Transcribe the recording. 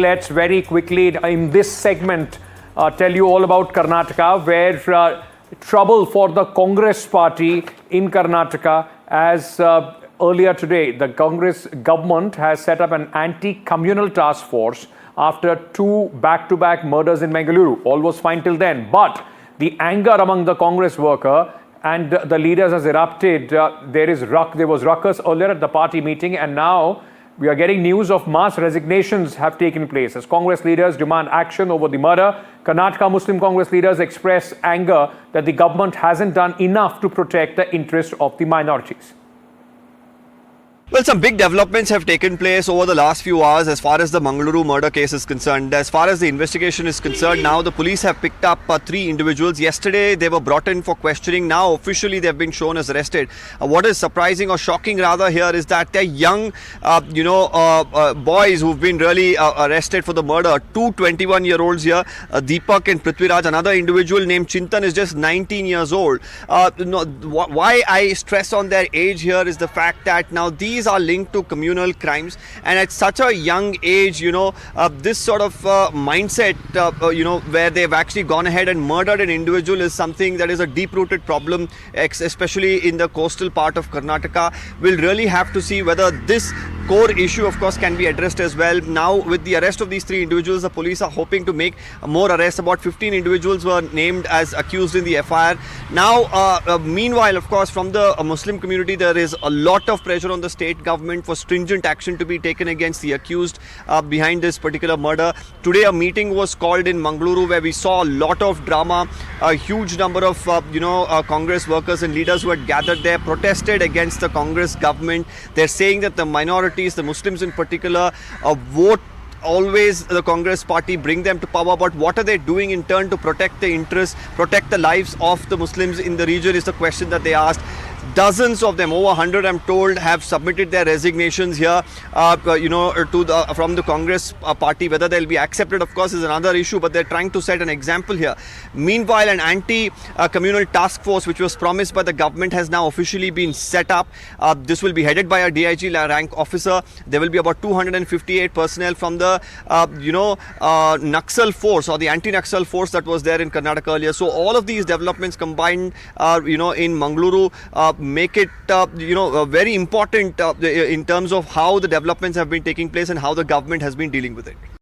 Let's very quickly in this segment tell you all about Karnataka, where trouble for the Congress party in Karnataka, as earlier today the Congress government has set up an anti-communal task force after two back-to-back murders in Bengaluru. All was fine till then, but the anger among the Congress worker and the leaders has erupted. There was ruckus earlier at the party meeting, and now we are getting news of mass resignations have taken place as Congress leaders demand action over the murder. Karnataka Muslim Congress leaders express anger that the government hasn't done enough to protect the interests of the minorities. Well, some big developments have taken place over the last few hours as far as the Mangaluru murder case is concerned. As far as the investigation is concerned, now the police have picked up three individuals. Yesterday, they were brought in for questioning. Now, officially, they've been shown as arrested. What is surprising or shocking rather here is that they're young, boys who've been really arrested for the murder. Two 21-year-olds here, Deepak and Prithviraj. Another individual named Chintan is just 19 years old. Why I stress on their age here is the fact that now these are linked to communal crimes, and at such a young age, this sort of mindset, where they've actually gone ahead and murdered an individual is something that is a deep-rooted problem, especially in the coastal part of Karnataka. We'll really have to see whether this core issue, of course, can be addressed as well. Now, with the arrest of these three individuals, the police are hoping to make more arrests. About 15 individuals were named as accused in the FIR. Now, meanwhile, of course, from the Muslim community, there is a lot of pressure on the state government for stringent action to be taken against the accused behind this particular murder. Today, a meeting was called in Mangaluru where we saw a lot of drama. A huge number of, Congress workers and leaders who had gathered there protested against the Congress government. They're saying that the minorities, the Muslims in particular, vote always the Congress party, bring them to power, but what are they doing in turn to protect the interests, protect the lives of the Muslims in the region is the question that they asked. Dozens of them, over 100 I'm told, have submitted their resignations here, from the Congress party. Whether they'll be accepted, of course, is another issue, but they're trying to set an example here. Meanwhile, an anti-communal task force, which was promised by the government, has now officially been set up. This will be headed by a DIG rank officer. There will be about 258 personnel from the, Naxal force or the anti-Naxal force that was there in Karnataka earlier. So all of these developments combined, in Mangaluru, make it very important in terms of how the developments have been taking place and how the government has been dealing with it.